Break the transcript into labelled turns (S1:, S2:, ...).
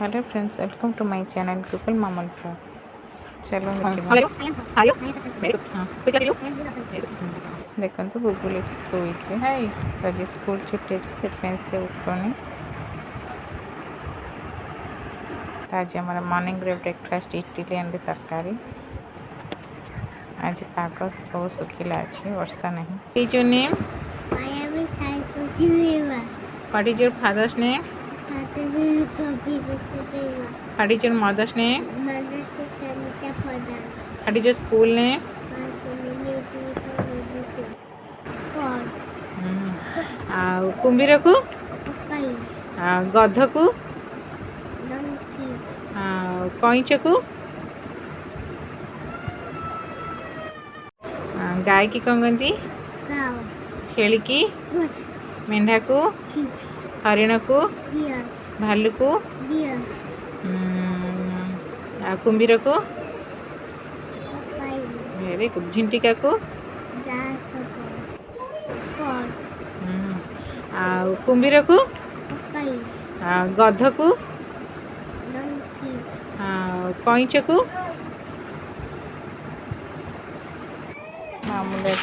S1: Hello friends, welcome to my channel Google मामल pro. चलो देखो गुगुल शोचे आज स्कूल छुट्टी अच्छे से उठुनी। आज आम मॉर्निंग ब्रेकफास्ट इडली एंड तरकारी। आज पाग बहुत सुखिला अच्छे, वर्षा नहीं। What is your name? What is your father's name? What is your mother's name? What is your school name? कुंभीर को गध को कईच को गाय की कौन कहती? छेली की, मेंढा को, हरिण को, भालू को, कुंभीर को, वेरी गुड, झिंटिका को, कुंभीर को, गध को, कईच को, मामूली